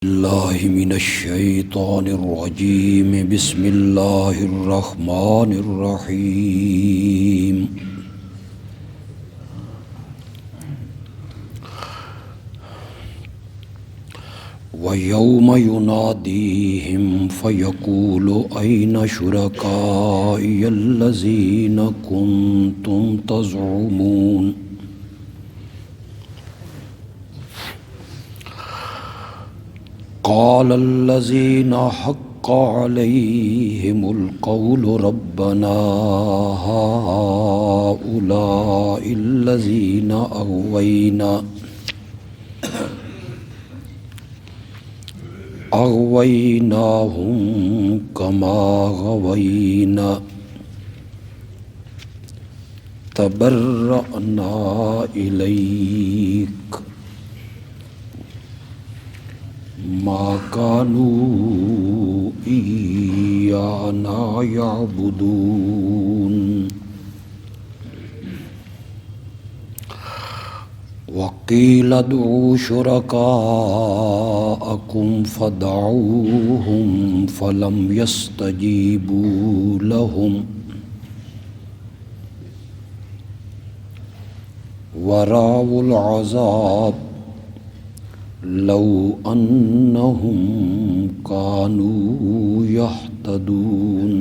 اللہ من الشیطان الرجیم بسم اللہ الرحمن الرحیم وَيَوْمَ يُنَادِيهِمْ فَيَقُولُ أَيْنَ شُرَكَائِيَ الَّذِينَ كُنْتُمْ تَزْعُمُونَ قال الذين حق عليهم القول ربنا هؤلاء الذين أغويناهم كما غوينا تبرأنا إليك ما كانوا إيانا يعبدون وقيل ادعوا شركاءكم فدعوهم فلم يستجيبوا لهم ورأوا العذاب لو انہم كانوا يهتدون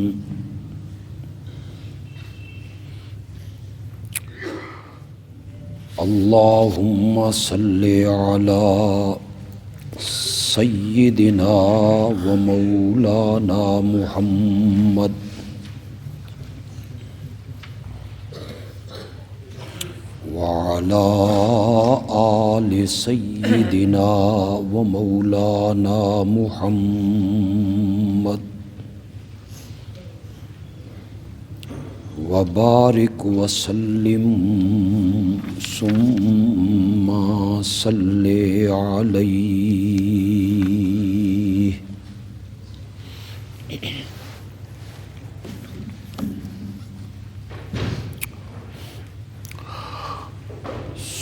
اللهم صل على سيدنا ومولانا محمد وعلى آل سيدنا ومولانا محمد وبارك وسلم ثم صل عليه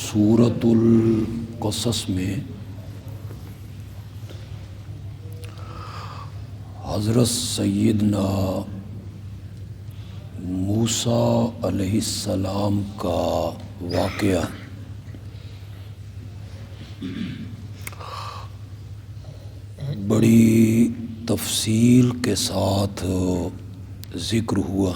سورۃ القصص میں حضرت سیدنا موسیٰ علیہ السلام کا واقعہ بڑی تفصیل کے ساتھ ذکر ہوا۔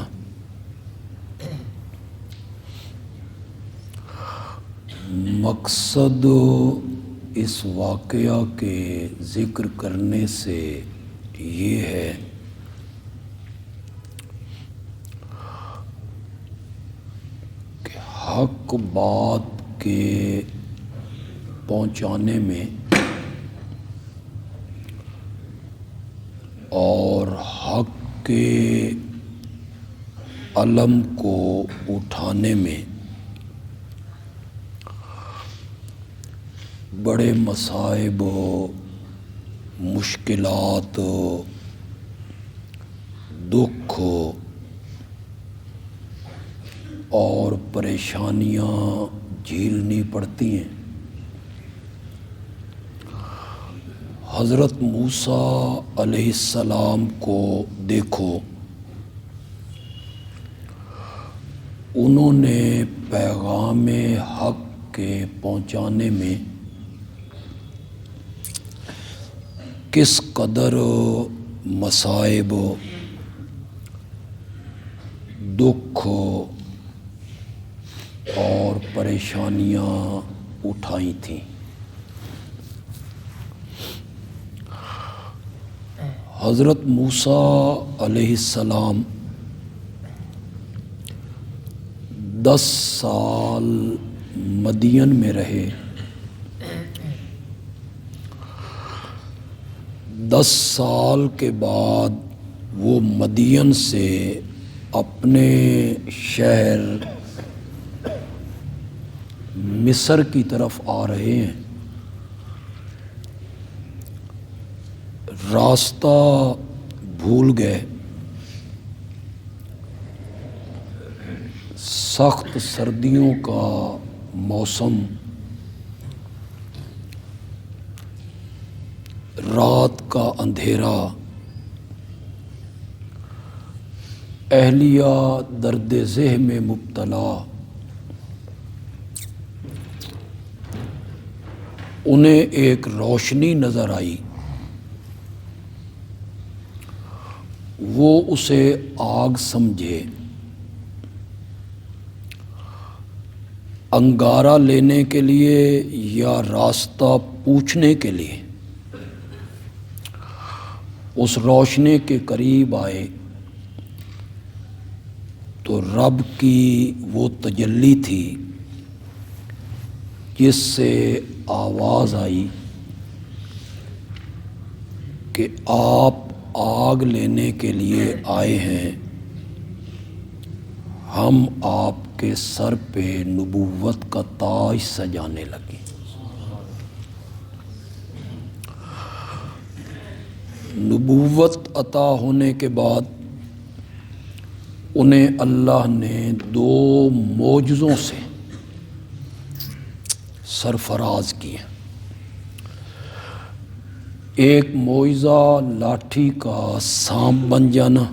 مقصد اس واقعہ کے ذکر کرنے سے یہ ہے کہ حق بات کے پہنچانے میں اور حق کے علم کو اٹھانے میں بڑے مصائب مشکلات دکھ اور پریشانیاں جھیلنی پڑتی ہیں۔ حضرت موسیٰ علیہ السلام کو دیکھو، انہوں نے پیغام حق کے پہنچانے میں کس قدر مصائب دکھ اور پریشانیاں اٹھائی تھیں۔ حضرت موسیٰ علیہ السلام 10 سال مدین میں رہے۔ 10 سال کے بعد وہ مدین سے اپنے شہر مصر کی طرف آ رہے ہیں۔ راستہ بھول گئے، سخت سردیوں کا موسم، رات کا اندھیرا، اہلیہ درد ذہ میں مبتلا، انہیں ایک روشنی نظر آئی، وہ اسے آگ سمجھے، انگارہ لینے کے لیے یا راستہ پوچھنے کے لیے اس روشنی کے قریب آئے تو رب کی وہ تجلی تھی جس سے آواز آئی کہ آپ آگ لینے کے لیے آئے ہیں، ہم آپ کے سر پہ نبوت کا تاج سجانے لگے۔ نبوت عطا ہونے کے بعد انہیں اللہ نے 2 معجزوں سے سرفراز کیا۔ ایک معجزہ لاٹھی کا سانپ بن جانا،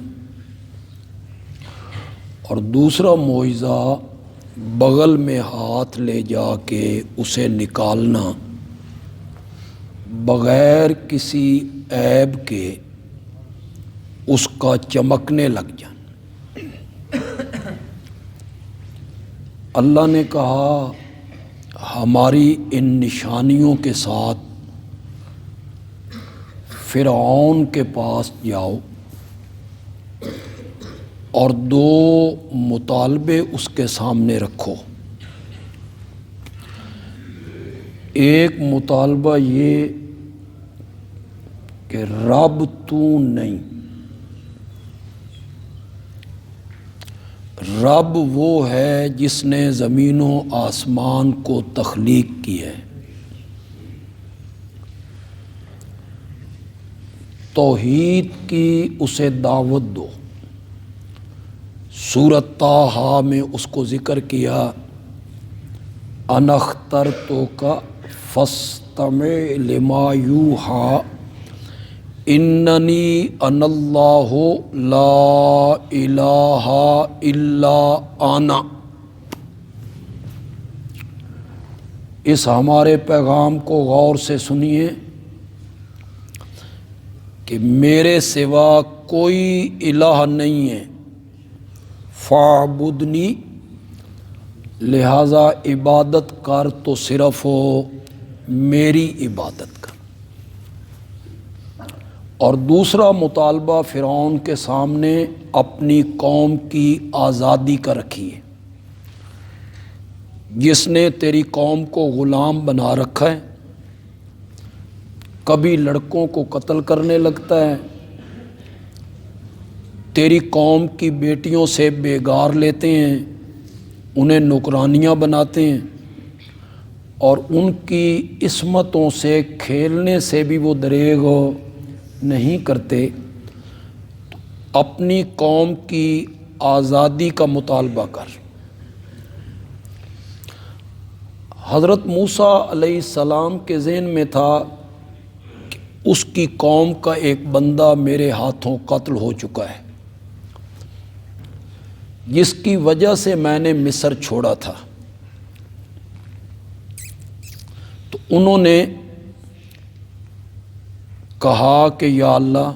اور دوسرا معجزہ بغل میں ہاتھ لے جا کے اسے نکالنا بغیر کسی عیب کے، اس کا چمکنے لگ جانا۔ اللہ نے کہا ہماری ان نشانیوں کے ساتھ فرعون کے پاس جاؤ اور 2 مطالبے اس کے سامنے رکھو۔ ایک مطالبہ یہ کہ رب تو نہیں، رب وہ ہے جس نے زمین و آسمان کو تخلیق کی ہے۔ توحید کی اسے دعوت دو۔ سورۃ طٰہٰ میں اس کو ذکر کیا، انا اخترتک فاستمع لما یوحیٰ اننی انا اللہ لا الہ الا انا۔ اس ہمارے پیغام کو غور سے سنیے کہ میرے سوا کوئی الہ نہیں ہے، فاعبدنی، لہذا عبادت کر تو صرف ہو میری عبادت کر۔ اور دوسرا مطالبہ فرعون کے سامنے اپنی قوم کی آزادی کا رکھیے، جس نے تیری قوم کو غلام بنا رکھا ہے، کبھی لڑکوں کو قتل کرنے لگتا ہے، تیری قوم کی بیٹیوں سے بیگار لیتے ہیں، انہیں نوکرانیاں بناتے ہیں، اور ان کی عصمتوں سے کھیلنے سے بھی وہ دریغ نہیں کرتے۔ اپنی قوم کی آزادی کا مطالبہ کر۔ حضرت موسیٰ علیہ السلام کے ذہن میں تھا کہ اس کی قوم کا ایک بندہ میرے ہاتھوں قتل ہو چکا ہے، جس کی وجہ سے میں نے مصر چھوڑا تھا۔ تو انہوں نے کہا کہ یا اللہ،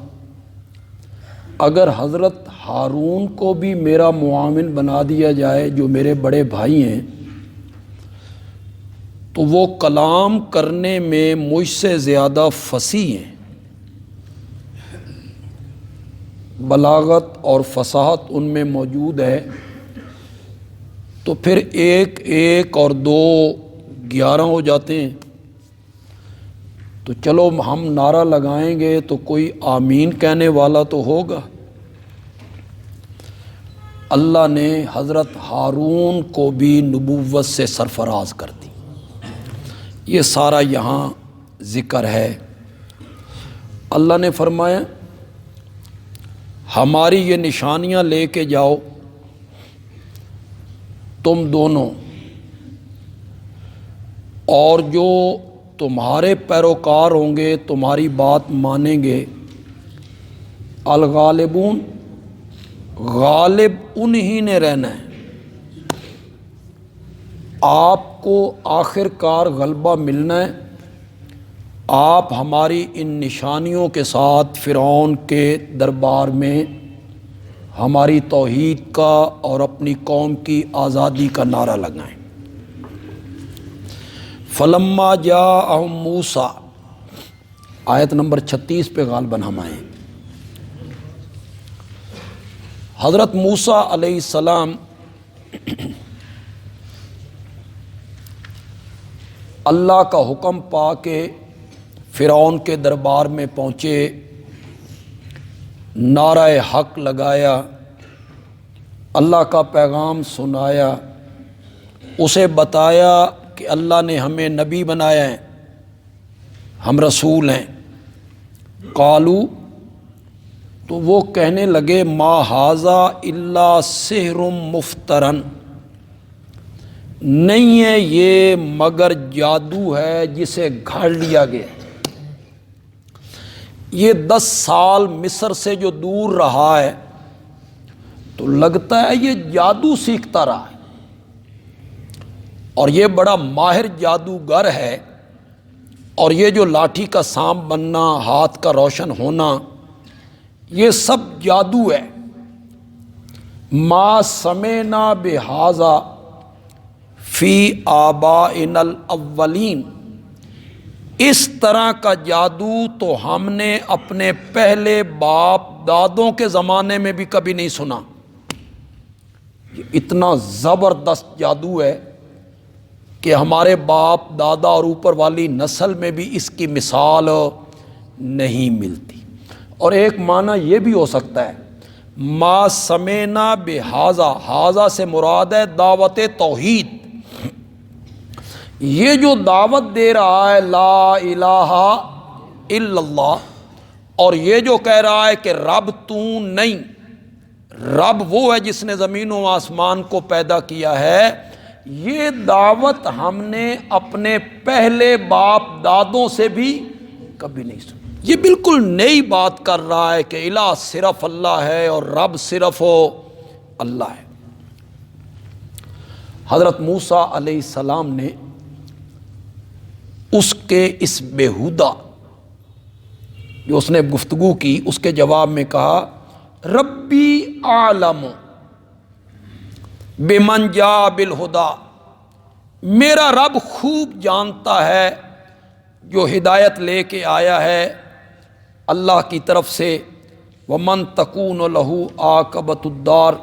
اگر حضرت ہارون کو بھی میرا معاون بنا دیا جائے جو میرے بڑے بھائی ہیں، تو وہ کلام کرنے میں مجھ سے زیادہ فصیح ہیں، بلاغت اور فصاحت ان میں موجود ہے، تو پھر 1 اور 2 11 ہو جاتے ہیں۔ تو چلو ہم نعرہ لگائیں گے تو کوئی آمین کہنے والا تو ہوگا۔ اللہ نے حضرت ہارون کو بھی نبوت سے سرفراز کر دی۔ یہ سارا یہاں ذکر ہے۔ اللہ نے فرمایا ہماری یہ نشانیاں لے کے جاؤ تم دونوں، اور جو تمہارے پیروکار ہوں گے، تمہاری بات مانیں گے، الغالبون، غالب انہی نے رہنا ہے۔ آپ کو آخر کار غلبہ ملنا ہے۔ آپ ہماری ان نشانیوں کے ساتھ فرعون کے دربار میں ہماری توحید کا اور اپنی قوم کی آزادی کا نعرہ لگائیں۔ فلما جاءہم موسیٰ، آیت نمبر 36 پہ غالباً ہم آئے۔ حضرت موسیٰ علیہ السلام اللہ کا حکم پا کے فرعون کے دربار میں پہنچے، نعرہ حق لگایا، اللہ کا پیغام سنایا، اسے بتایا کہ اللہ نے ہمیں نبی بنایا ہے، ہم رسول ہیں۔ قالو، تو وہ کہنے لگے، ما ھذا الا سحر مفترن، نہیں ہے یہ مگر جادو ہے جسے گھڑ لیا گیا۔ یہ 10 سال مصر سے جو دور رہا ہے تو لگتا ہے یہ جادو سیکھتا رہا ہے، اور یہ بڑا ماہر جادوگر ہے، اور یہ جو لاٹھی کا سانپ بننا، ہاتھ کا روشن ہونا، یہ سب جادو ہے۔ ما سمعنا بہذا فی آبائنا الاولین، اس طرح کا جادو تو ہم نے اپنے پہلے باپ دادوں کے زمانے میں بھی کبھی نہیں سنا۔ یہ اتنا زبردست جادو ہے کہ ہمارے باپ دادا اور اوپر والی نسل میں بھی اس کی مثال نہیں ملتی۔ اور ایک معنی یہ بھی ہو سکتا ہے، ما سمعنا بہذا، ھذا سے مراد ہے دعوت توحید۔ یہ جو دعوت دے رہا ہے لا الہ الا اللہ، اور یہ جو کہہ رہا ہے کہ رب تو نہیں، رب وہ ہے جس نے زمین و آسمان کو پیدا کیا ہے، یہ دعوت ہم نے اپنے پہلے باپ دادوں سے بھی کبھی نہیں سنی۔ یہ بالکل نئی بات کر رہا ہے کہ الہ صرف اللہ ہے اور رب صرف اللہ ہے۔ حضرت موسیٰ علیہ السلام نے اس کے اس بیہودہ جو اس نے گفتگو کی، اس کے جواب میں کہا، ربی اعلم بمن جاء بالہدی، میرا رب خوب جانتا ہے جو ہدایت لے کے آیا ہے اللہ کی طرف سے، ومن تکون لہ عاقبۃ الدار،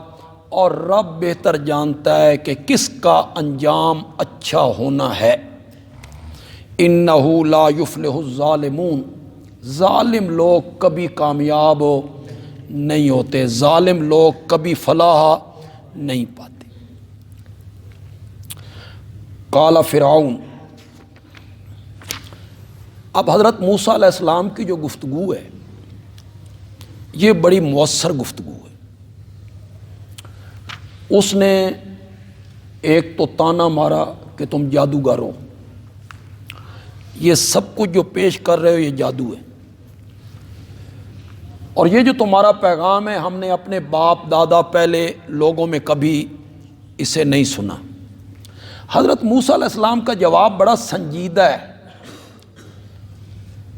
اور رب بہتر جانتا ہے کہ کس کا انجام اچھا ہونا ہے۔ انہ لا یفلح الظالمون، ظالم لوگ کبھی کامیاب نہیں ہوتے، ظالم لوگ کبھی فلاح نہیں پاتے۔ قال فرعون، اب حضرت موسیٰ علیہ السلام کی جو گفتگو ہے یہ بڑی مؤثر گفتگو ہے۔ اس نے ایک تو طعنہ مارا کہ تم جادوگر ہو، یہ سب کچھ جو پیش کر رہے ہو یہ جادو ہے، اور یہ جو تمہارا پیغام ہے ہم نے اپنے باپ دادا پہلے لوگوں میں کبھی اسے نہیں سنا۔ حضرت موسیٰ علیہ السلام کا جواب بڑا سنجیدہ ہے،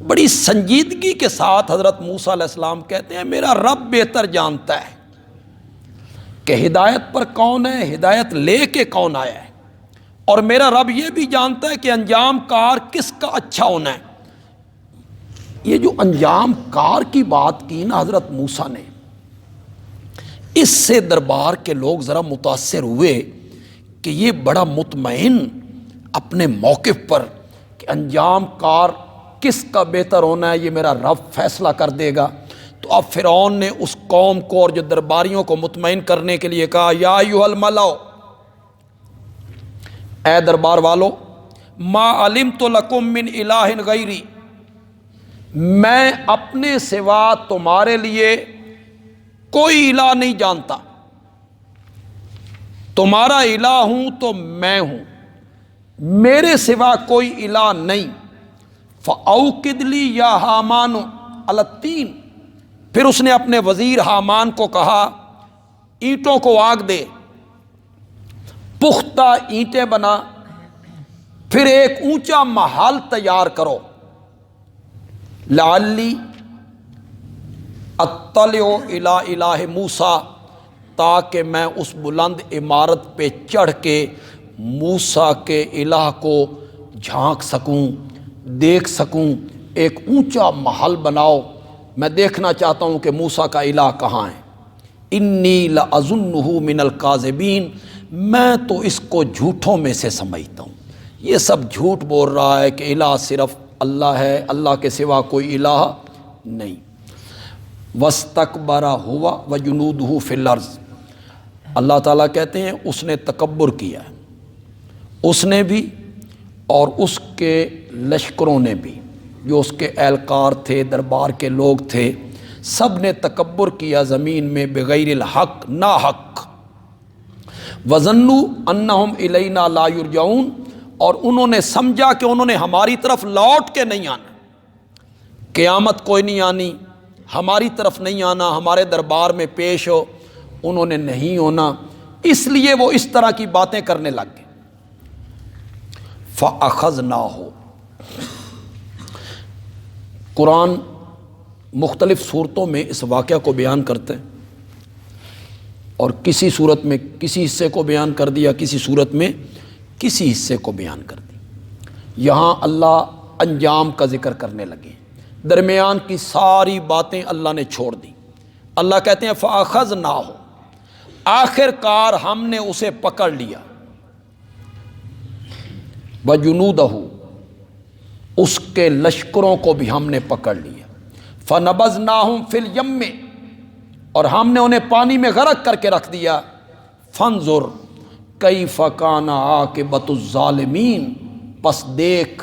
بڑی سنجیدگی کے ساتھ حضرت موسیٰ علیہ السلام کہتے ہیں میرا رب بہتر جانتا ہے کہ ہدایت پر کون ہے، ہدایت لے کے کون آیا ہے، اور میرا رب یہ بھی جانتا ہے کہ انجام کار کس کا اچھا ہونا ہے۔ یہ جو انجام کار کی بات کی نا حضرت موسیٰ نے، اس سے دربار کے لوگ ذرا متاثر ہوئے کہ یہ بڑا مطمئن اپنے موقف پر کہ انجام کار کس کا بہتر ہونا ہے یہ میرا رب فیصلہ کر دے گا۔ تو اب فرعون نے اس قوم کو اور جو درباریوں کو مطمئن کرنے کے لیے کہا، یا ایھا الملأ، اے دربار والو، ما علمت لکم من الہ غیری، میں اپنے سوا تمہارے لیے کوئی الہ نہیں جانتا، تمہارا الہ ہوں تو میں ہوں، میرے سوا کوئی الہ نہیں۔ فَأَوْقِدْ لِي یا حامان علی الطین، پھر اس نے اپنے وزیر حامان کو کہا اینٹوں کو آگ دے، پختہ اینٹیں بنا، پھر ایک اونچا محل تیار کرو، لعلی اطلع الی الہ موسیٰ، تاکہ میں اس بلند عمارت پہ چڑھ کے موسیٰ کے الہ کو جھانک سکوں، دیکھ سکوں۔ ایک اونچا محل بناؤ، میں دیکھنا چاہتا ہوں کہ موسیٰ کا الہ کہاں ہے۔ انی لأظنہ من الکاذبین، میں تو اس کو جھوٹوں میں سے سمجھتا ہوں، یہ سب جھوٹ بول رہا ہے کہ الہ صرف اللہ ہے، اللہ کے سوا کوئی الہ نہیں۔ وَاسْتَكْبَرَ هُوَ وَجُنُودُهُ فِي الْأَرْضِ، اللہ تعالیٰ کہتے ہیں اس نے تکبر کیا ہے، اس نے بھی اور اس کے لشکروں نے بھی، جو اس کے اہلکار تھے، دربار کے لوگ تھے، سب نے تکبر کیا زمین میں بغیر الحق، نا حق۔ وَظَنُّوا أَنَّهُمْ إِلَيْنَا لَا يُرْجَعُونَ، اور انہوں نے سمجھا کہ انہوں نے ہماری طرف لوٹ کے نہیں آنا، قیامت کوئی نہیں آنی، ہماری طرف نہیں آنا، ہمارے دربار میں پیش ہو، انہوں نے نہیں ہونا، اس لیے وہ اس طرح کی باتیں کرنے لگ گئے۔ فَأَخَذْنَاهُ، قرآن مختلف صورتوں میں اس واقعہ کو بیان کرتے ہیں، اور کسی صورت میں کسی حصے کو بیان کر دیا، کسی صورت میں کسی حصے کو بیان کر دیا۔ یہاں اللہ انجام کا ذکر کرنے لگے، درمیان کی ساری باتیں اللہ نے چھوڑ دی۔ اللہ کہتے ہیں فَأَخَذْنَاهُ، آخر کار ہم نے اسے پکڑ لیا، وَجُنُودَهُ، اس کے لشکروں کو بھی ہم نے پکڑ لیا، فَنَبَذْنَاهُمْ فِي الْيَمِّ، اور ہم نے انہیں پانی میں غرق کر کے رکھ دیا، فَانظُرْ کَیْفَ کَانَ عَاقِبَةُ الظَّالِمِینَ، پس دیکھ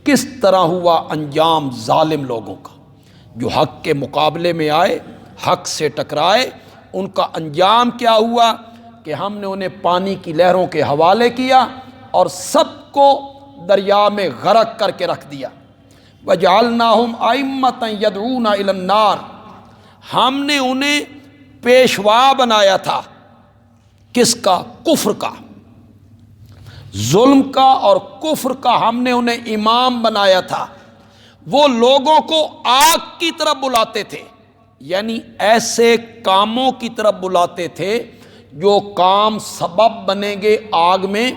کس طرح ہوا انجام ظالم لوگوں کا، جو حق کے مقابلے میں آئے، حق سے ٹکرائے، ان کا انجام کیا ہوا کہ ہم نے انہیں پانی کی لہروں کے حوالے کیا اور سب کو دریا میں غرق کر کے رکھ دیا۔ وَجَعَلْنَاهُمْ أَئِمَّةً يَدْعُونَ إِلَى النَّارِ، ہم نے انہیں پیشوا بنایا تھا، کس کا؟ کفر کا، ظلم کا اور کفر کا، ہم نے انہیں امام بنایا تھا۔ وہ لوگوں کو آگ کی طرف بلاتے تھے، یعنی ایسے کاموں کی طرف بلاتے تھے جو کام سبب بنیں گے آگ میں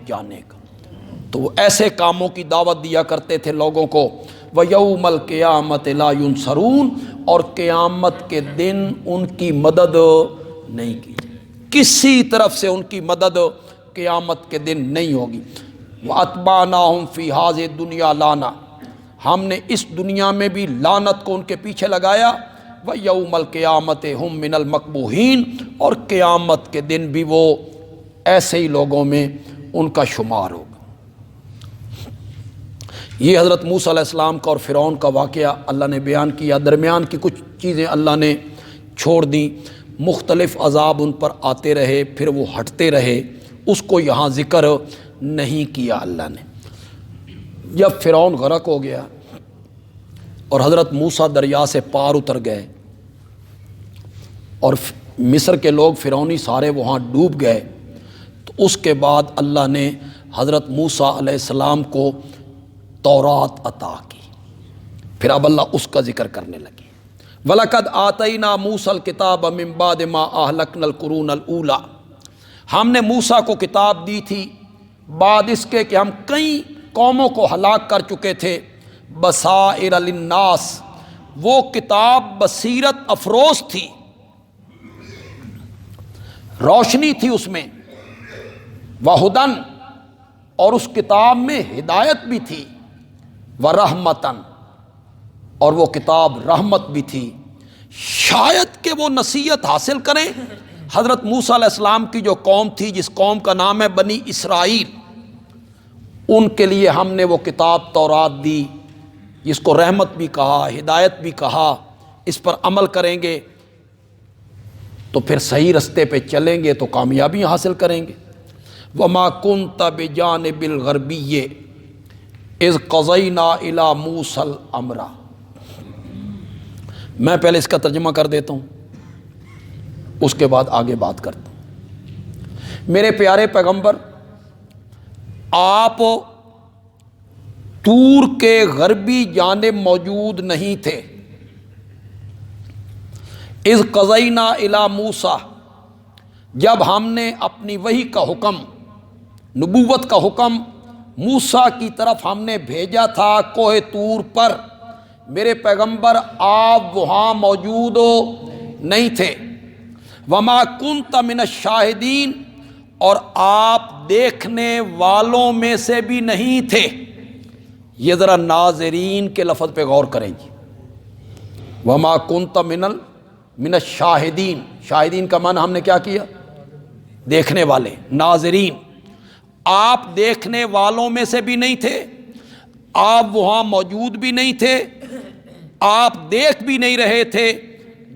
جانے کا، تو وہ ایسے کاموں کی دعوت دیا کرتے تھے لوگوں کو۔ وَيَوْمَ الْقِيَامَةِ لَا يُنصَرُونَ، اور قیامت کے دن ان کی مدد نہیں کی جائے، کسی طرف سے ان کی مدد قیامت کے دن نہیں ہوگی۔ وَأَتْبَعْنَاهُمْ فِي هَذِهِ الدُّنْيَا لَعْنَةً، ہم نے اس دنیا میں بھی لعنت کو ان کے پیچھے لگایا۔ وَيَوْمَ الْقِيَامَةِ هُمْ مِنَ الْمَقْبُوحِينَ، اور قیامت کے دن بھی وہ ایسے ہی لوگوں میں ان کا شمار ہوگا۔ یہ حضرت موسیٰ علیہ السلام کا اور فرعون کا واقعہ اللہ نے بیان کیا، درمیان کی کچھ چیزیں اللہ نے چھوڑ دیں، مختلف عذاب ان پر آتے رہے، پھر وہ ہٹتے رہے، اس کو یہاں ذکر نہیں کیا اللہ نے۔ جب فرعون غرق ہو گیا اور حضرت موسیٰ دریا سے پار اتر گئے اور مصر کے لوگ فرعونی سارے وہاں ڈوب گئے، تو اس کے بعد اللہ نے حضرت موسیٰ علیہ السلام کو تورات عطا کی، پھر اب اللہ اس کا ذکر کرنے لگے۔ وَلَقَدْ آتَيْنَا مُوسَى الْكِتَابَ مِن بَعْدِ مَا أَهْلَكْنَا الْقُرُونَ الْأُولَى، ہم نے موسیٰ کو کتاب دی تھی بعد اس کے کہ ہم کئی قوموں کو ہلاک کر چکے تھے۔ بصائر للناس، وہ کتاب بصیرت افروز تھی، روشنی تھی اس میں، وہدن، اور اس کتاب میں ہدایت بھی تھی، ورحمتن، اور وہ کتاب رحمت بھی تھی۔ شاید کہ وہ نصیحت حاصل کریں۔ حضرت موسیٰ علیہ السلام کی جو قوم تھی، جس قوم کا نام ہے بنی اسرائیل، ان کے لیے ہم نے وہ کتاب تورات دی، جس کو رحمت بھی کہا، ہدایت بھی کہا، اس پر عمل کریں گے تو پھر صحیح رستے پہ چلیں گے تو کامیابی حاصل کریں گے۔ وَمَا كُنْتَ بِجَانِبِ الْغَرْبِيِّ اذ قضینا الی موسی الامر. میں پہلے اس کا ترجمہ کر دیتا ہوں، اس کے بعد آگے بات کرتا ہوں. میرے پیارے پیغمبر، آپ طور کے غربی جانب موجود نہیں تھے. اذ قضینا الی موسی، جب ہم نے اپنی وحی کا حکم، نبوت کا حکم موسیٰ کی طرف ہم نے بھیجا تھا کوہ طور پر. میرے پیغمبر آپ وہاں موجود نہیں تھے. وما کنت من الشاہدین، اور آپ دیکھنے والوں میں سے بھی نہیں تھے. یہ ذرا ناظرین کے لفظ پہ غور کریں جی. وما کنت من الشاہدین، شاہدین کا معنی ہم نے کیا کیا؟ دیکھنے والے، ناظرین. آپ دیکھنے والوں میں سے بھی نہیں تھے، آپ وہاں موجود بھی نہیں تھے، آپ دیکھ بھی نہیں رہے تھے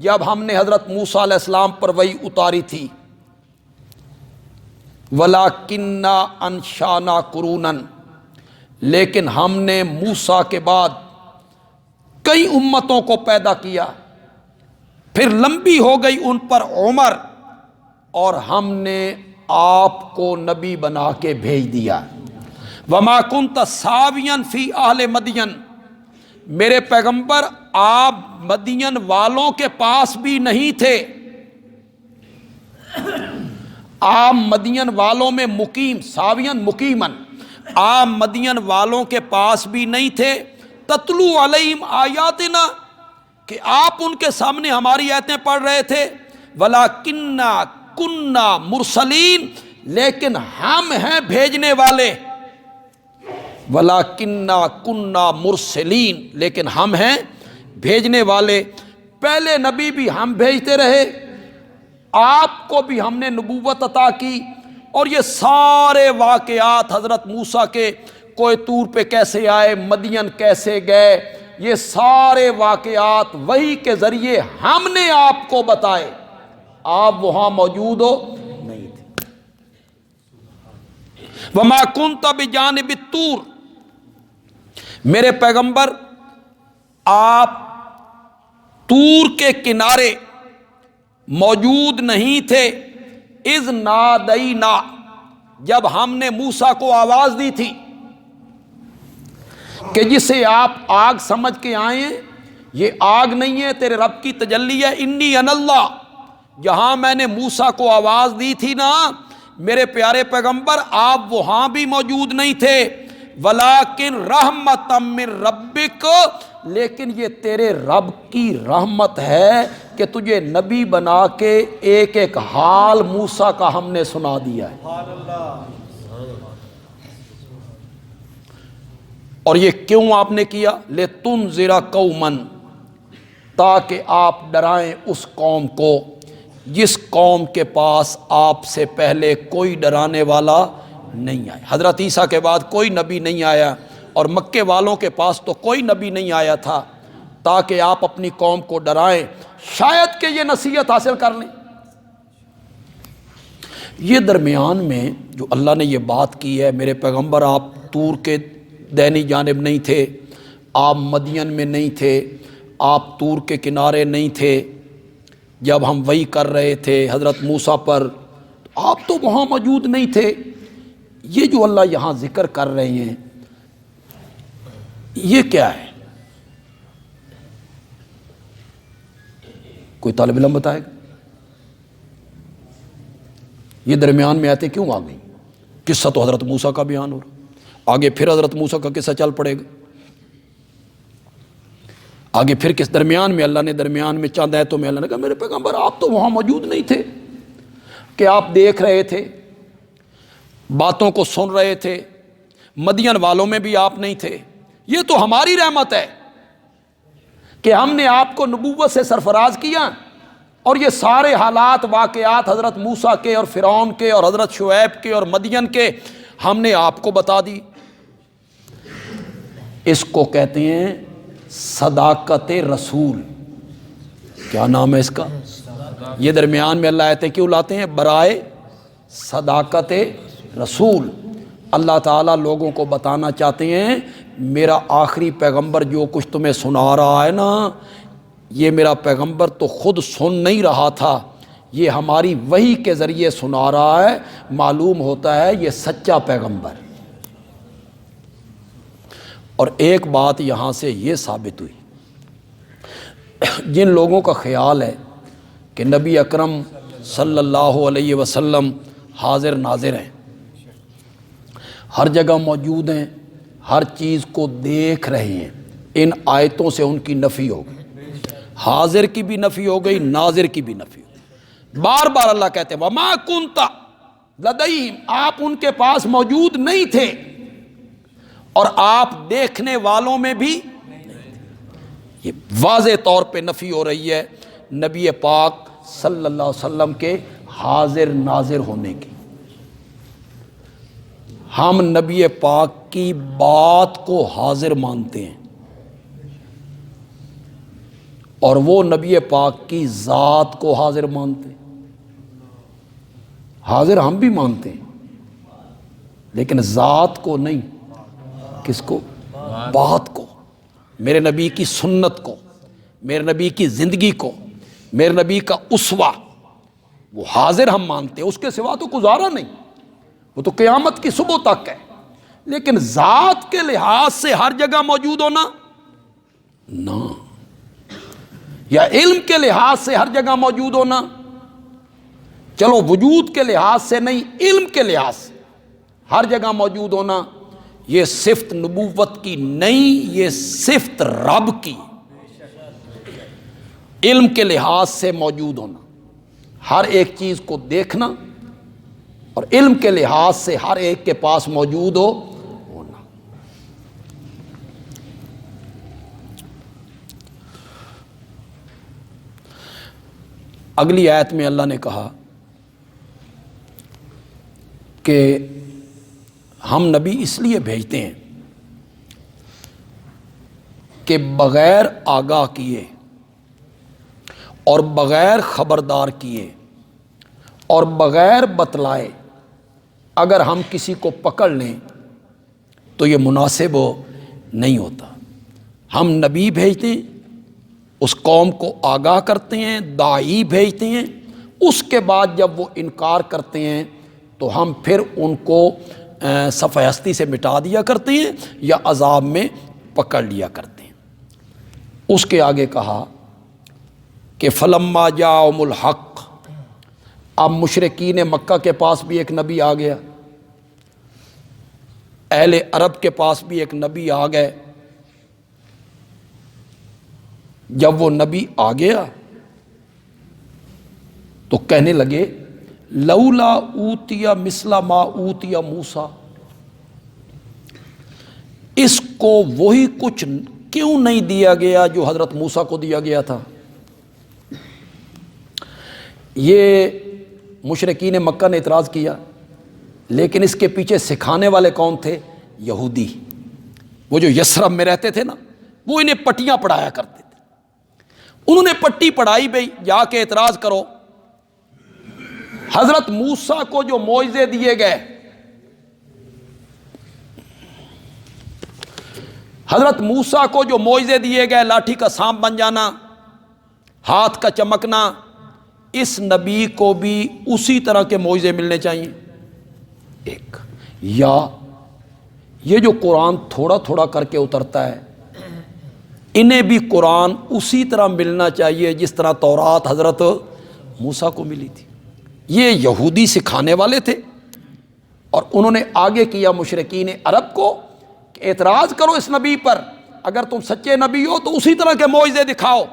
جب ہم نے حضرت موسیٰ علیہ السلام پر وحی اتاری تھی. وَلَٰكِنَّا أَنشَأْنَا قُرُونًا، لیکن ہم نے موسیٰ کے بعد کئی امتوں کو پیدا کیا، پھر لمبی ہو گئی ان پر عمر، اور ہم نے آپ کو نبی بنا کے بھیج دیا. وما کنت ساویا فی اہل مدین، میرے پیغمبر آپ مدین والوں کے پاس بھی نہیں تھے. آپ مدین والوں میں مقیم، ساوین مقیمن، آپ مدین والوں کے پاس بھی نہیں تھے. تتلو علیہم آیاتنا، کہ آپ ان کے سامنے ہماری آیتیں پڑھ رہے تھے. ولاکننا کننا مرسلین، لیکن ہم ہیں بھیجنے والے. ولاکننا کننا مرسلین، لیکن ہم ہیں بھیجنے والے. پہلے نبی بھی ہم بھیجتے رہے، آپ کو بھی ہم نے نبوت عطا کی. اور یہ سارے واقعات حضرت موسیٰ کے کوہ طور پہ کیسے آئے، مدین کیسے گئے، یہ سارے واقعات وحی کے ذریعے ہم نے آپ کو بتائے. آپ وہاں موجود نہیں تھے. وما کنت بجانب الطور، میرے پیغمبر آپ طور کے کنارے موجود نہیں تھے. اذ نادینا، جب ہم نے موسیٰ کو آواز دی تھی کہ جسے آپ آگ سمجھ کے آئے ہیں، یہ آگ نہیں ہے، تیرے رب کی تجلی ہے. انی انا اللہ، جہاں میں نے موسیٰ کو آواز دی تھی نا میرے پیارے پیغمبر، آپ وہاں بھی موجود نہیں تھے. ولیکن رحمتا من ربک، لیکن یہ تیرے رب کی رحمت ہے کہ تجھے نبی بنا کے ایک ایک حال موسیٰ کا ہم نے سنا دیا ہے. اور یہ کیوں آپ نے کیا؟ لِتُنذِرَ قَوْمًا، تاکہ آپ ڈرائیں اس قوم کو جس قوم کے پاس آپ سے پہلے کوئی ڈرانے والا نہیں آیا. حضرت عیسیٰ کے بعد کوئی نبی نہیں آیا، اور مکے والوں کے پاس تو کوئی نبی نہیں آیا تھا، تاکہ آپ اپنی قوم کو ڈرائیں، شاید کہ یہ نصیحت حاصل کر لیں. یہ درمیان میں جو اللہ نے یہ بات کی ہے، میرے پیغمبر آپ طور کے دینی جانب نہیں تھے، آپ مدین میں نہیں تھے، آپ طور کے کنارے نہیں تھے جب ہم وحی کر رہے تھے حضرت موسیٰ پر، آپ تو وہاں موجود نہیں تھے. یہ جو اللہ یہاں ذکر کر رہے ہیں یہ کیا ہے؟ کوئی طالب علم بتائے گا؟ یہ درمیان میں آتے کیوں آ گئی؟ قصہ تو حضرت موسیٰ کا بیان ہو رہا، آگے پھر حضرت موسیٰ کا قصہ چل پڑے گا، آگے پھر کس درمیان میں اللہ نے درمیان میں چند آیتوں میں اللہ نے کہا میرے پیغمبر آپ تو وہاں موجود نہیں تھے، کہ آپ دیکھ رہے تھے، باتوں کو سن رہے تھے، مدین والوں میں بھی آپ نہیں تھے. یہ تو ہماری رحمت ہے کہ ہم نے آپ کو نبوت سے سرفراز کیا، اور یہ سارے حالات واقعات حضرت موسیٰ کے اور فرعون کے اور حضرت شعیب کے اور مدین کے ہم نے آپ کو بتا دی. اس کو کہتے ہیں صداقت رسول. کیا نام ہے اس کا؟ یہ درمیان میں اللہ آیتیں کیوں لاتے ہیں؟ برائے صداقت رسول. اللہ تعالیٰ لوگوں کو بتانا چاہتے ہیں میرا آخری پیغمبر جو کچھ تمہیں سنا رہا ہے نا، یہ میرا پیغمبر تو خود سن نہیں رہا تھا، یہ ہماری وحی کے ذریعے سنا رہا ہے، معلوم ہوتا ہے یہ سچا پیغمبر۔ اور ایک بات یہاں سے یہ ثابت ہوئی، جن لوگوں کا خیال ہے کہ نبی اکرم صلی اللہ علیہ وسلم حاضر ناظر ہیں، ہر جگہ موجود ہیں، ہر چیز کو دیکھ رہے ہیں، ان آیتوں سے ان کی نفی ہو گئی، حاضر کی بھی نفی ہو گئی، ناظر کی بھی نفی ہو گئی۔ بار بار اللہ کہتے ہیں وَمَا كُنْتَ لَدَيْهِمْ، آپ ان کے پاس موجود نہیں تھے اور آپ دیکھنے والوں میں بھی نہیں تھے۔ یہ واضح طور پہ نفی ہو رہی ہے نبی پاک صلی اللہ علیہ وسلم کے حاضر ناظر ہونے کی۔ ہم نبی پاک کی بات کو حاضر مانتے ہیں اور وہ نبی پاک کی ذات کو حاضر مانتے ہیں۔ حاضر ہم بھی مانتے ہیں لیکن ذات کو نہیں۔ کس کو؟ بات کو، میرے نبی کی سنت کو، میرے نبی کی زندگی کو، میرے نبی کا اسوہ، وہ حاضر ہم مانتے ہیں، اس کے سوا تو گزارا نہیں، وہ تو قیامت کی صبح تک ہے۔ لیکن ذات کے لحاظ سے ہر جگہ موجود ہونا نہ، یا علم کے لحاظ سے ہر جگہ موجود ہونا، چلو وجود کے لحاظ سے نہیں، علم کے لحاظ سے ہر جگہ موجود ہونا، یہ صفت نبوت کی نہیں، یہ صفت رب کی۔ علم کے لحاظ سے موجود ہونا، ہر ایک چیز کو دیکھنا، اور علم کے لحاظ سے ہر ایک کے پاس موجود ہونا۔ اگلی آیت میں اللہ نے کہا کہ ہم نبی اس لیے بھیجتے ہیں کہ بغیر آگاہ کیے اور بغیر خبردار کیے اور بغیر بتلائے اگر ہم کسی کو پکڑ لیں تو یہ مناسب نہیں ہوتا۔ ہم نبی بھیجتے ہیں، اس قوم کو آگاہ کرتے ہیں، داعی بھیجتے ہیں، اس کے بعد جب وہ انکار کرتے ہیں تو ہم پھر ان کو صفحہ ہستی سے مٹا دیا کرتے ہیں یا عذاب میں پکڑ لیا کرتے ہیں۔ اس کے آگے کہا کہ فلما جاءہم الحق، اب مشرکین مکہ کے پاس بھی ایک نبی آ گیا، اہل عرب کے پاس بھی ایک نبی آ گئے۔ جب وہ نبی آ گیا تو کہنے لگے لولا اوتی مثل ما اوتی موسیٰ، اس کو وہی کچھ کیوں نہیں دیا گیا جو حضرت موسیٰ کو دیا گیا تھا۔ یہ مشرکین مکہ نے اعتراض کیا، لیکن اس کے پیچھے سکھانے والے کون تھے؟ یہودی، وہ جو یثرب میں رہتے تھے نا، وہ انہیں پٹیاں پڑھایا کرتے تھے۔ انہوں نے پٹی پڑھائی، بھئی جا کے اعتراض کرو، حضرت موسیٰ کو جو معجزے دیے گئے، حضرت موسیٰ کو جو معجزے دیے گئے، لاٹھی کا سانپ بن جانا، ہاتھ کا چمکنا، اس نبی کو بھی اسی طرح کے معجزے ملنے چاہیے۔ ایک یا یہ جو قرآن تھوڑا تھوڑا کر کے اترتا ہے، انہیں بھی قرآن اسی طرح ملنا چاہیے جس طرح تورات حضرت موسیٰ کو ملی تھی۔ یہ یہودی سکھانے والے تھے، اور انہوں نے آگے کیا مشرکین عرب کو کہ اعتراض کرو اس نبی پر، اگر تم سچے نبی ہو تو اسی طرح کے معجزے دکھاؤ،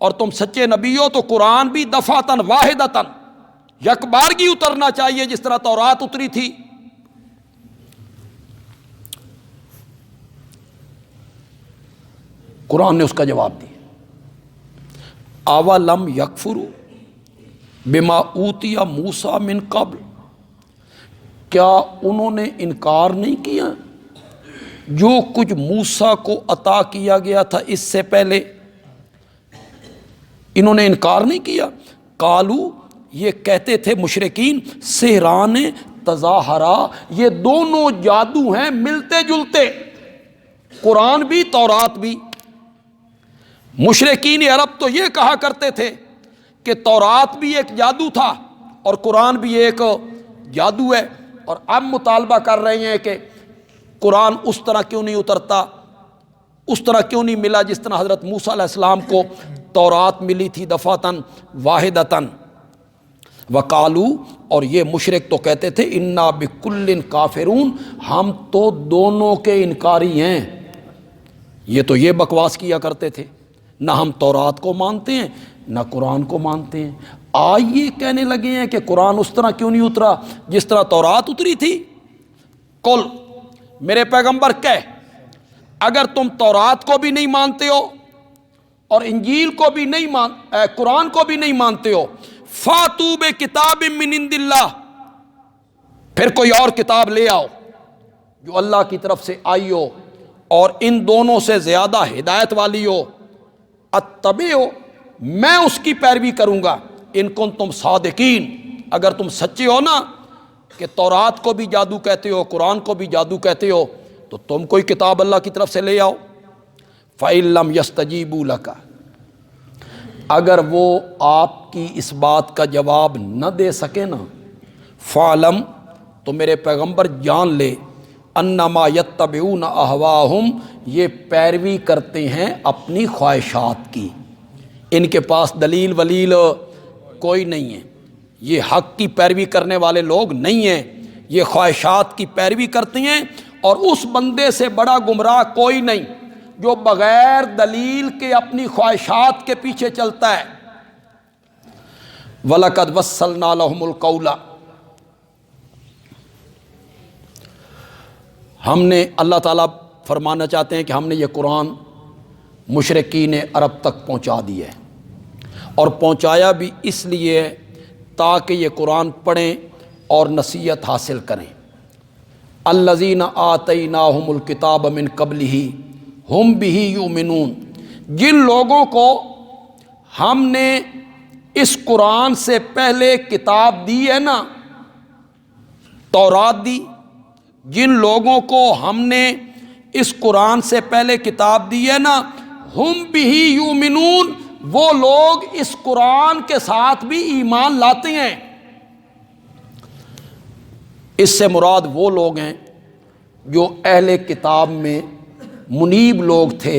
اور تم سچے نبی ہو تو قرآن بھی دفعتاً واحدتاً یک بارگی اترنا چاہیے جس طرح تورات اتری تھی۔ قرآن نے اس کا جواب دیا، اولم یکفروا بما اوتی موسیٰ من قبل، کیا انہوں نے انکار نہیں کیا جو کچھ موسیٰ کو عطا کیا گیا تھا اس سے پہلے؟ انہوں نے انکار نہیں کیا۔ قالو، یہ کہتے تھے مشرکین، سحران تظاہرا، یہ دونوں جادو ہیں ملتے جلتے، قرآن بھی تورات بھی۔ مشرکین عرب تو یہ کہا کرتے تھے کہ تورات بھی ایک جادو تھا اور قرآن بھی ایک جادو ہے، اور اب مطالبہ کر رہے ہیں کہ قرآن اس طرح کیوں نہیں اترتا، اس طرح کیوں نہیں ملا جس طرح حضرت موسیٰ علیہ السلام کو تورات ملی تھی دفعتاً واحدتاً۔ وقالو، اور یہ مشرک تو کہتے تھے انا بکل کافرون، ہم تو دونوں کے انکاری ہیں۔ یہ تو یہ بکواس کیا کرتے تھے، نہ ہم تورات کو مانتے ہیں نہ قرآن کو مانتے ہیں۔ آج یہ کہنے لگے ہیں کہ قرآن اس طرح کیوں نہیں اترا جس طرح تورات اتری تھی۔ قل، میرے پیغمبر کہہ، اگر تم تورات کو بھی نہیں مانتے ہو اور انجیل کو بھی نہیں قرآن کو بھی نہیں مانتے ہو، فاتوا بکتاب من عند اللہ، پھر کوئی اور کتاب لے آؤ جو اللہ کی طرف سے آئی ہو اور ان دونوں سے زیادہ ہدایت والی ہو، اتبعو، میں اس کی پیروی کروں گا، ان کنتم صادقین، اگر تم سچے ہو نا کہ تورات کو بھی جادو کہتے ہو قرآن کو بھی جادو کہتے ہو، تو تم کوئی کتاب اللہ کی طرف سے لے آؤ۔ فَإِن لَّمْ يَسْتَجِيبُوا لَكَ، اگر وہ آپ کی اس بات کا جواب نہ دے سکے نا، فَعْلَمْ، تو میرے پیغمبر جان لے، انما یتبعون اہواہم، یہ پیروی کرتے ہیں اپنی خواہشات کی، ان کے پاس دلیل ولیل کوئی نہیں ہے، یہ حق کی پیروی کرنے والے لوگ نہیں ہیں، یہ خواہشات کی پیروی کرتے ہیں، اور اس بندے سے بڑا گمراہ کوئی نہیں جو بغیر دلیل کے اپنی خواہشات کے پیچھے چلتا ہے۔ وَلَقَدْ وَصَّلْنَا لَهُمُ الْقَوْلَ، ہم نے، اللہ تعالیٰ فرمانا چاہتے ہیں کہ ہم نے یہ قرآن مشرکین عرب تک پہنچا دیا ہے، اور پہنچایا بھی اس لیے تاکہ یہ قرآن پڑھیں اور نصیحت حاصل کریں۔ الذین آتیناہم الکتاب من قبلہ ہم بہ یؤمنون، جن لوگوں کو ہم نے اس قرآن سے پہلے کتاب دی ہے نا، تورات دی، جن لوگوں کو ہم نے اس قرآن سے پہلے کتاب دی ہے نا، ہم بہ یؤمنون، وہ لوگ اس قرآن کے ساتھ بھی ایمان لاتے ہیں۔ اس سے مراد وہ لوگ ہیں جو اہل کتاب میں منیب لوگ تھے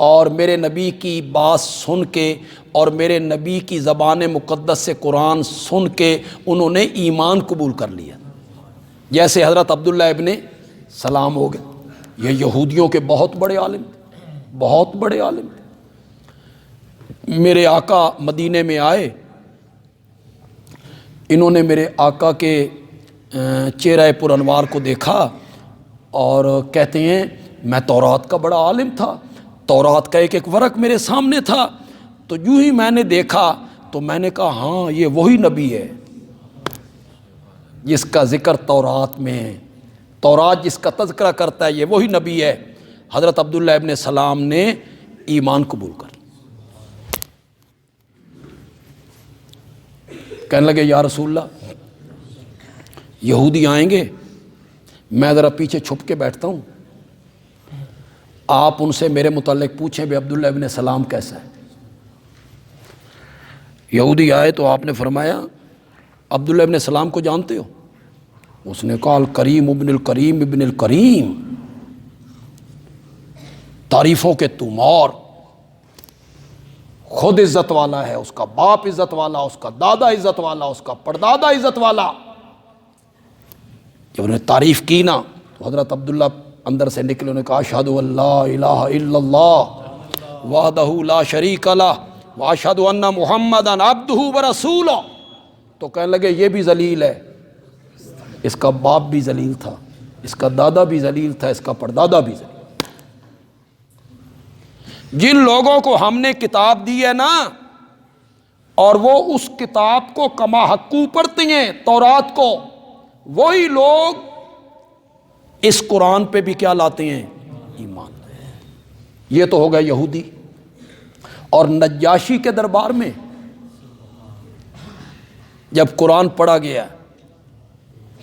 اور میرے نبی کی بات سن کے اور میرے نبی کی زبان مقدس سے قرآن سن کے انہوں نے ایمان قبول کر لیا، جیسے حضرت عبداللہ ابن سلام ہو گئے، یہ یہودیوں کے بہت بڑے عالم تھے، بہت بڑے عالم تھے۔ میرے آقا مدینے میں آئے، انہوں نے میرے آقا کے چہرہ پر انوار کو دیکھا اور کہتے ہیں میں تورات کا بڑا عالم تھا، تورات کا ایک ایک ورق میرے سامنے تھا، تو یوں ہی میں نے دیکھا تو میں نے کہا ہاں یہ وہی نبی ہے جس کا ذکر تورات میں ہے، تورات جس کا تذکرہ کرتا ہے یہ وہی نبی ہے۔ حضرت عبداللہ ابن سلام نے ایمان قبول کر، کہنے لگے یا رسول اللہ یہودی آئیں گے، میں ذرا پیچھے چھپ کے بیٹھتا ہوں، آپ ان سے میرے متعلق پوچھیں بھی عبداللہ ابن سلام کیسا ہے۔ یہودی آئے تو آپ نے فرمایا عبداللہ ابن سلام کو جانتے ہو؟ اس نے کہا الکریم ابن الکریم ابن الکریم، تعریفوں کے تومار، خود عزت والا ہے، اس کا باپ عزت والا، اس کا دادا عزت والا، اس کا پردادا عزت والا۔ جب انہوں نے تعریف کی نا تو حضرت عبداللہ اندر سے نکلے، انہوں نے کہا اشہد ان لا الہ الا اللہ وحدہ لا شریک لہ واشہد ان محمدا عبدہ ورسولہ۔ تو کہنے لگے یہ بھی ذلیل ہے، اس کا باپ بھی ذلیل تھا، اس کا دادا بھی ذلیل تھا، اس کا پردادا بھی ذلیل۔ جن لوگوں کو ہم نے کتاب دی ہے نا اور وہ اس کتاب کو کما حقو پڑھتے ہیں، تورات کو، وہی لوگ اس قرآن پہ بھی کیا لاتے ہیں؟ ایمان۔ یہ تو ہو گیا یہودی۔ اور نجاشی کے دربار میں جب قرآن پڑھا گیا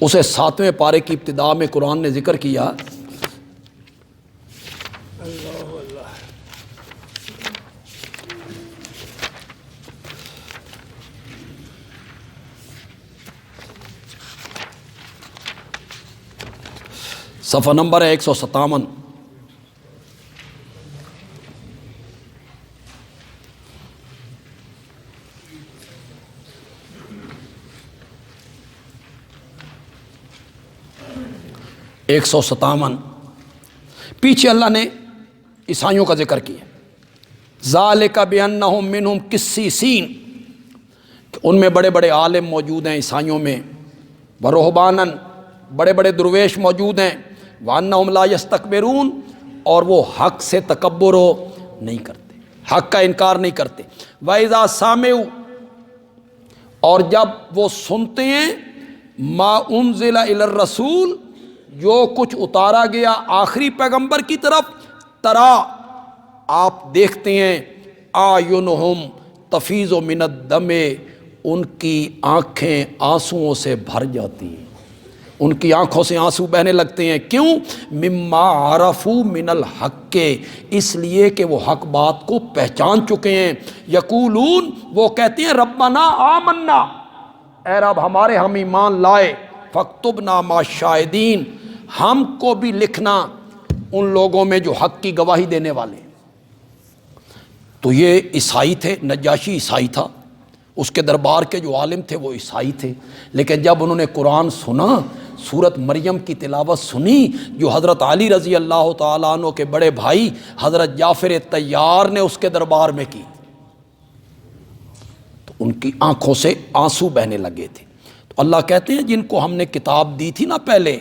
اسے 7ویں پارے کی ابتدا میں قرآن نے ذکر کیا، صفحہ نمبر ہے 157۔ ایک سو 57 پیچھے اللہ نے عیسائیوں کا ذکر کیا، ذالک بانہم منہم قسیسین، کہ ان میں بڑے بڑے عالم موجود ہیں عیسائیوں میں، ورہبانن، بڑے بڑے درویش موجود ہیں، وانہم لا یستکبرون، اور وہ حق سے تکبر نہیں کرتے، حق کا انکار نہیں کرتے، وَإِذَا سَمِعُوا، اور جب وہ سنتے ہیں، ما انزل الی الرسول، جو کچھ اتارا گیا آخری پیغمبر کی طرف، ترا، آپ دیکھتے ہیں، اعینہم تفیض من الدم، ان کی آنکھیں آنسوؤں سے بھر جاتی ہیں، ان کی آنکھوں سے آنسو بہنے لگتے ہیں، کیوں؟ مما عرفوا من الحق، اس لیے کہ وہ حق بات کو پہچان چکے ہیں، یقولون، وہ کہتے ہیں، ربنا آمنا، اے رب ہمارے ہم ایمان لائے، فاکتبنا مع الشاہدین، ہم کو بھی لکھنا ان لوگوں میں جو حق کی گواہی دینے والے۔ تو یہ عیسائی تھے، نجاشی عیسائی تھا، اس کے دربار کے جو عالم تھے وہ عیسائی تھے، لیکن جب انہوں نے قرآن سنا، سورت مریم کی تلاوت سنی جو حضرت علی رضی اللہ تعالیٰ عنہ کے بڑے بھائی حضرت جعفر طیار نے اس کے دربار میں کی، تو ان کی آنکھوں سے آنسو بہنے لگے تھے۔ تو اللہ کہتے ہیں جن کو ہم نے کتاب دی تھی نا پہلے،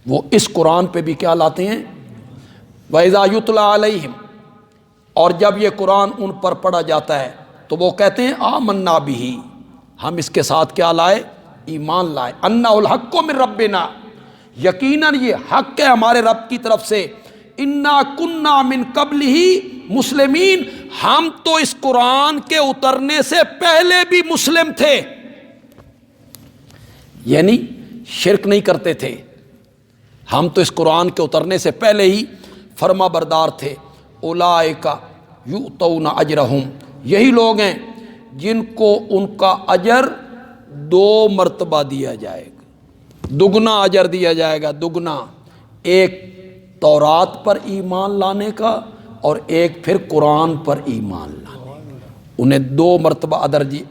وہ اس قرآن پہ بھی کیا لاتے ہیں، وَإِذَا يُتْلَى عَلَيْهِمْ، اور جب یہ قرآن ان پر پڑھا جاتا ہے تو وہ کہتے ہیں آمنا بِهِ، ہم اس کے ساتھ کیا لائے، ایمان لائے، اَنَّهُ الْحَقُّ مِن رَبِّنَا، یقیناً یہ حق ہے ہمارے رب کی طرف سے، اِنَّا كُنَّا مِن قَبْلِهِ مُسْلِمِین، ہم تو اس قرآن کے اترنے سے پہلے بھی مسلم تھے، یعنی شرک نہیں کرتے تھے، ہم تو اس قرآن کے اترنے سے پہلے ہی فرما بردار تھے۔ اولئک یؤتون اجرہم، یہی لوگ ہیں جن کو ان کا اجر 2 مرتبہ دیا جائے گا، دگنا اجر دیا جائے گا، دگنا، ایک تورات پر ایمان لانے کا اور ایک پھر قرآن پر ایمان لانے کا، انہیں 2 مرتبہ اجر دی،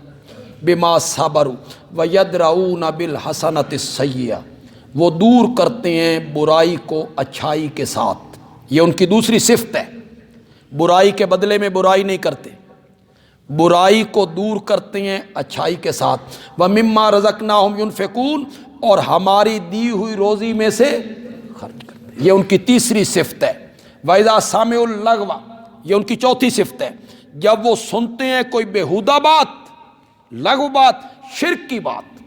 بما صبروا ویدرؤون بالحسنۃ السیئۃ، وہ دور کرتے ہیں برائی کو اچھائی کے ساتھ، یہ ان کی دوسری صفت ہے، برائی کے بدلے میں برائی نہیں کرتے، برائی کو دور کرتے ہیں اچھائی کے ساتھ، وَمِمَّا رَزَقْنَاهُمْ يُنْفِقُونَ، اور ہماری دی ہوئی روزی میں سے خرچ کرتے ہیں، یہ ان کی تیسری صفت ہے، وَإِذَا سَمِعُوا اللَّغْوَ، یہ ان کی چوتھی صفت ہے، جب وہ سنتے ہیں کوئی بیہودہ بات، لغو بات، شرک کی بات،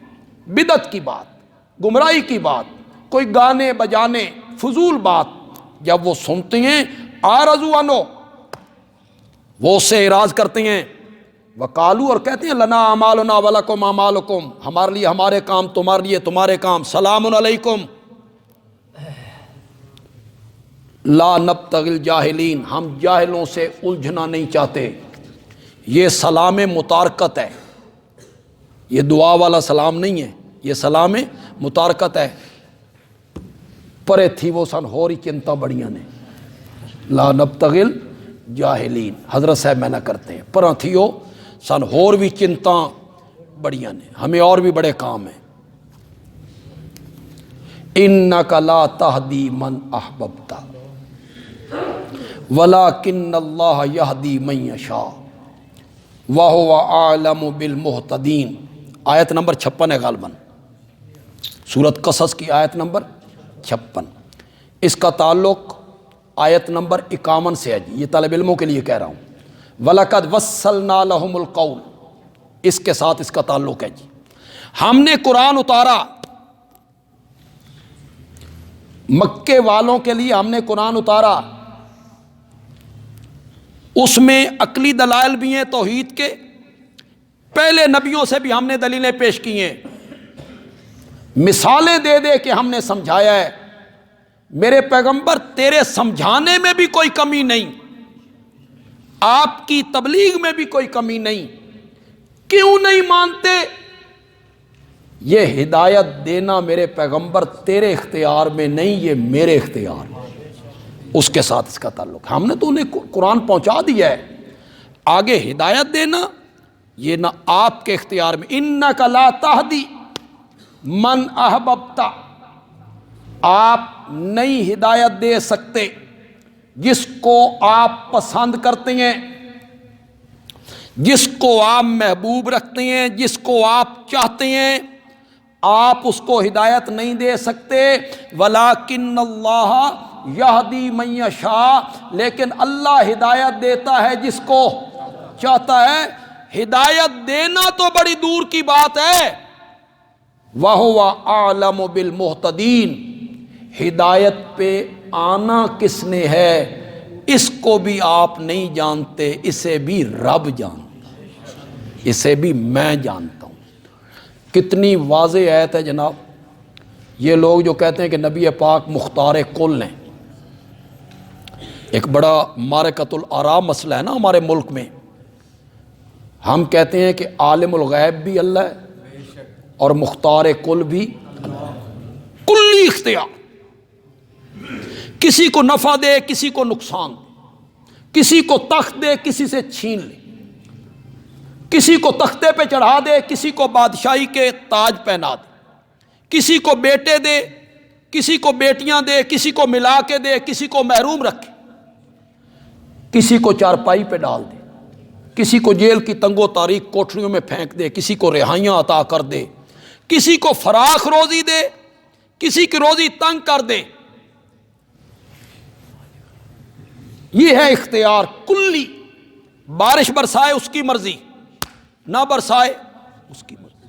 بدعت کی بات، گمراہی کی بات، کوئی گانے بجانے فضول بات، جب وہ سنتے ہیں، اعرضوا عنہ، وہ اس سے اعراض کرتے ہیں، وقالو، اور کہتے ہیں، لنا اعمالنا ولکم اعمالکم، ہمارے لیے ہمارے کام، تمہارے لیے تمہارے کام، سلام علیکم لا نبتغی الجاہلین، ہم جاہلوں سے الجھنا نہیں چاہتے، یہ سلام متارکت ہے، یہ دعا والا سلام نہیں ہے، یہ سلام متارکت ہے، پرے تھی وہ سن ہوری چنتا بڑیاں نے، لا نبتغی الجاہلین، حضرت صاحب میں نہ کرتے ہیں، پرا تھیو سن ہور بھی چنتا بڑیاں نے، ہمیں اور بھی بڑے کام ہیں، انک لا تہدی من احببت ولکن اللہ یہدی من یشاء وہو اعلم بالمہتدین، آیت نمبر 56 ہے غالباً، سورۃ قصص کی آیت نمبر 56، اس کا تعلق آیت نمبر 51 سے ہے جی، یہ طالب علموں کے لیے کہہ رہا ہوں، وَلَقَدْ وَصَّلْنَا لَهُمُ الْقَوْلَ، اس کے ساتھ اس کا تعلق ہے جی، ہم نے قرآن اتارا، مکے والوں کے لیے ہم نے قرآن اتارا، اس میں عقلی دلائل بھی ہیں توحید کے، پہلے نبیوں سے بھی ہم نے دلیلیں پیش کی ہیں، مثالیں دے دے کہ ہم نے سمجھایا ہے۔ میرے پیغمبر تیرے سمجھانے میں بھی کوئی کمی نہیں، آپ کی تبلیغ میں بھی کوئی کمی نہیں، کیوں نہیں مانتے؟ یہ ہدایت دینا میرے پیغمبر تیرے اختیار میں نہیں، یہ میرے اختیار میں، اس کے ساتھ اس کا تعلق۔ ہم نے تو انہیں قرآن پہنچا دیا ہے، آگے ہدایت دینا یہ نہ آپ کے اختیار میں۔ انک لا تہدی من احببت، آپ نہیں ہدایت دے سکتے جس کو آپ پسند کرتے ہیں، جس کو آپ محبوب رکھتے ہیں، جس کو آپ چاہتے ہیں، آپ اس کو ہدایت نہیں دے سکتے۔ وَلَٰكِنَّ اللَّهَ يَهْدِي مَن يَشَاءُ، لیکن اللہ ہدایت دیتا ہے جس کو چاہتا ہے۔ ہدایت دینا تو بڑی دور کی بات ہے، وَهُوَ أَعْلَمُ بِالْمُهْتَدِينَ، ہدایت پہ آنا کس نے ہے اس کو بھی آپ نہیں جانتے، اسے بھی رب جانتا ہے، اسے بھی میں جانتا ہوں۔ کتنی واضح آیت ہے جناب۔ یہ لوگ جو کہتے ہیں کہ نبی پاک مختار کل ہیں، ایک بڑا معرکۃ الآراء مسئلہ ہے نا ہمارے ملک میں۔ ہم کہتے ہیں کہ عالم الغیب بھی اللہ ہے اور مختار کل بھی اللہ، کلی اختیار، کسی کو نفع دے کسی کو نقصان دے، کسی کو تخت دے کسی سے چھین لے، کسی کو تختے پہ چڑھا دے کسی کو بادشاہی کے تاج پہنا دے، کسی کو بیٹے دے کسی کو بیٹیاں دے، کسی کو ملا کے دے کسی کو محروم رکھے، کسی کو چارپائی پہ ڈال دے، کسی کو جیل کی تنگ و تاریک کوٹھریوں میں پھینک دے، کسی کو رہائیاں عطا کر دے، کسی کو فراخ روزی دے، کسی کی روزی تنگ کر دے۔ یہ ہے اختیار کلی۔ بارش برسائے اس کی مرضی، نہ برسائے اس کی مرضی،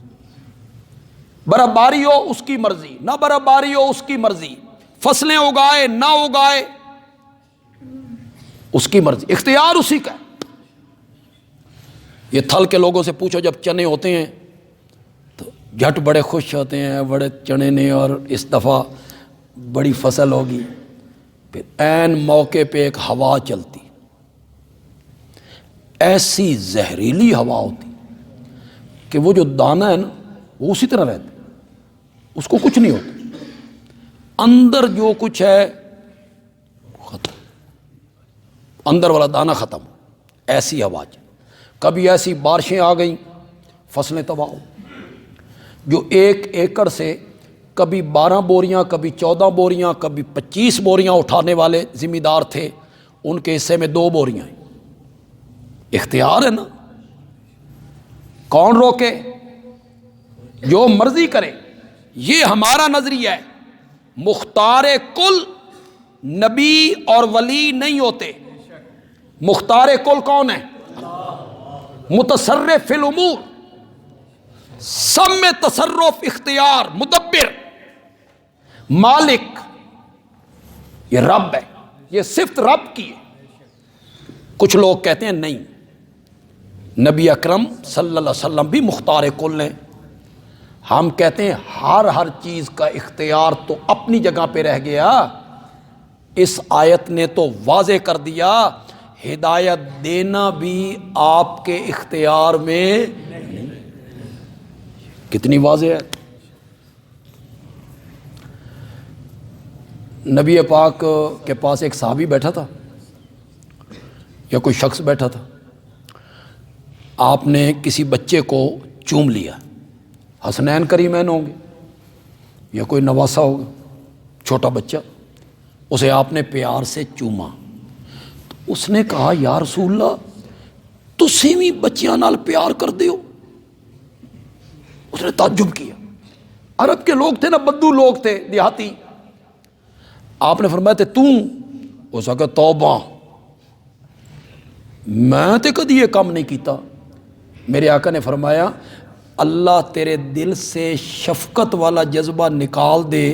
برفباری ہو اس کی مرضی، نہ برفباری ہو اس کی مرضی، فصلیں اگائے نہ اگائے اس کی مرضی، اختیار اسی کا ہے۔ یہ تھل کے لوگوں سے پوچھو، جب چنے ہوتے ہیں تو جھٹ بڑے خوش ہوتے ہیں، بڑے چنے نے اور اس دفعہ بڑی فصل ہوگی، پھر عین موقع پہ ایک ہوا چلتی، ایسی زہریلی ہوا ہوتی کہ وہ جو دانہ ہے نا وہ اسی طرح رہتا، اس کو کچھ نہیں ہوتا، اندر جو کچھ ہے ختم، اندر والا دانہ ختم۔ ایسی ہوا چلتی، کبھی ایسی بارشیں آ گئیں فصلیں تباہ ہو، جو 1 ایکڑ سے کبھی 12 بوریاں کبھی 14 بوریاں کبھی 25 بوریاں اٹھانے والے ذمہ دار تھے، ان کے حصے میں 2 بوریاں ہیں۔ اختیار ہے نا، کون روکے؟ جو مرضی کرے۔ یہ ہمارا نظریہ ہے۔ مختار کل نبی اور ولی نہیں ہوتے۔ مختار کل کون ہے؟ متصرف فی الامور، سب میں تصرف، اختیار، مدبر، مالک، یہ رب ہے، یہ صفت رب کی ہے۔ کچھ لوگ کہتے ہیں نہیں، نبی اکرم صلی اللہ علیہ وسلم بھی مختار کل ہیں۔ ہم کہتے ہیں ہر چیز کا اختیار تو اپنی جگہ پہ رہ گیا، اس آیت نے تو واضح کر دیا ہدایت دینا بھی آپ کے اختیار میں نہیں۔ کتنی واضح ہے۔ نبی پاک کے پاس ایک صحابی بیٹھا تھا یا کوئی شخص بیٹھا تھا، آپ نے کسی بچے کو چوم لیا، حسنین کریمین ہوں گے یا کوئی نواسا ہوگا، چھوٹا بچہ، اسے آپ نے پیار سے چوما۔ تو اس نے کہا یا رسول اللہ تسی بھی بچیاں نال پیار کر دیو؟ اس نے تعجب کیا، عرب کے لوگ تھے نا، بدو لوگ تھے، دیہاتی۔ آپ نے فرمایا تے توں؟ اس نے کہا توبہ، میں تے کدی یہ کام نہیں کیتا۔ میرے آقا نے فرمایا اللہ تیرے دل سے شفقت والا جذبہ نکال دے،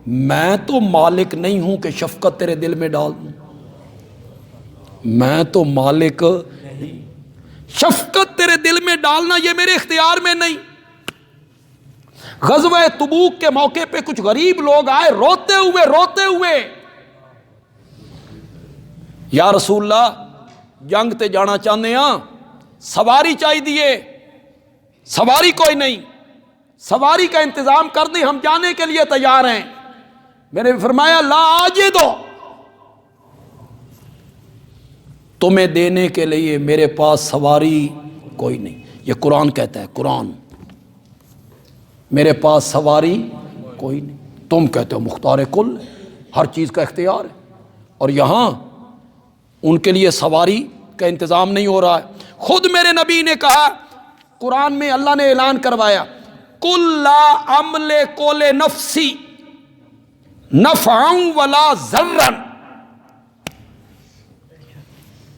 میں تو مالک نہیں ہوں کہ شفقت تیرے دل میں ڈال دوں، میں تو مالک نہیں، شفقت تیرے دل میں ڈالنا یہ میرے اختیار میں نہیں۔ غزوہ تبوک کے موقع پہ کچھ غریب لوگ آئے روتے ہوئے یا رسول اللہ جنگ تے جانا چاہتے ہیں، سواری چاہیے دیے، سواری کوئی نہیں، سواری کا انتظام کر دیں، ہم جانے کے لیے تیار ہیں۔ میں نے فرمایا لا آجدو، تمہیں دینے کے لیے میرے پاس سواری کوئی نہیں۔ یہ قرآن کہتا ہے، قرآن، میرے پاس سواری کوئی نہیں۔ تم کہتے ہو مختار کل، ہر چیز کا اختیار ہے، اور یہاں ان کے لیے سواری کا انتظام نہیں ہو رہا ہے۔ خود میرے نبی نے کہا، قرآن میں اللہ نے اعلان کروایا، قل لا املک لنفسی نفعا ولا ضرا،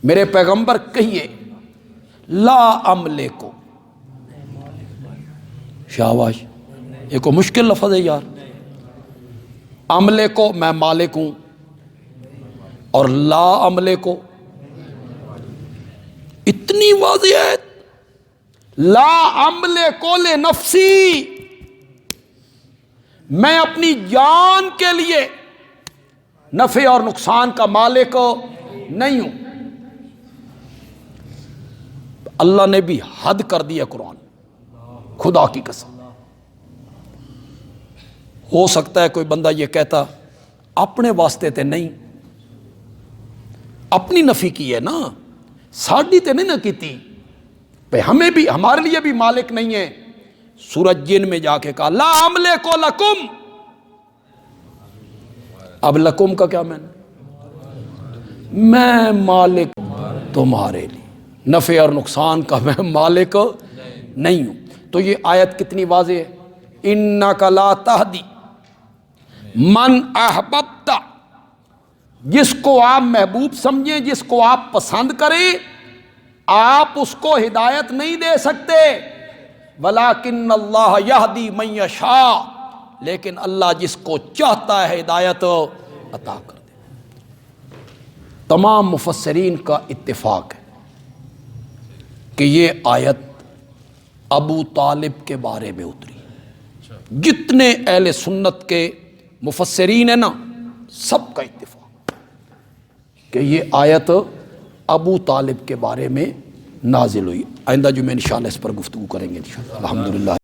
میرے پیغمبر کہیے لا املک، شاباش، یہ کوئی مشکل لفظ ہے یار، املک میں مالک ہوں، اور لا املک اتنی واضح ہے، لا املک لنفسی، میں اپنی جان کے لیے نفع اور نقصان کا مالک نہیں ہوں۔ اللہ نے بھی حد کر دیا قرآن، خدا کی قسم۔ ہو سکتا ہے کوئی بندہ یہ کہتا اپنے واسطے تے نہیں، اپنی نفی کی ہے نا، ساڈی تے نہیں نہ کیتی، بھئی ہمیں بھی، ہمارے لیے بھی مالک نہیں ہے۔ سورج جن میں جا کے کہا لا املک لکم، اب لکم کا کیا میں مالک تمہارے لیے، نفع اور نقصان کا میں مالک نہیں ہوں۔ تو یہ آیت کتنی واضح ہے، انک لا تہدی من احببت، جس کو آپ محبوب سمجھیں، جس کو آپ پسند کریں، آپ اس کو ہدایت نہیں دے سکتے، ولیکن اللہ یہدی من یشاء، لیکن اللہ جس کو چاہتا ہے ہدایت عطا کر دے۔ تمام مفسرین کا اتفاق ہے کہ یہ آیت ابو طالب کے بارے میں اتری۔ جتنے اہل سنت کے مفسرین ہیں نا، سب کا اتفاق کہ یہ آیت ابو طالب کے بارے میں نازل ہوئی۔ آئندہ جمعہ انشاءاللہ اس پر گفتگو کریں گے انشاءاللہ۔ الحمدللہ۔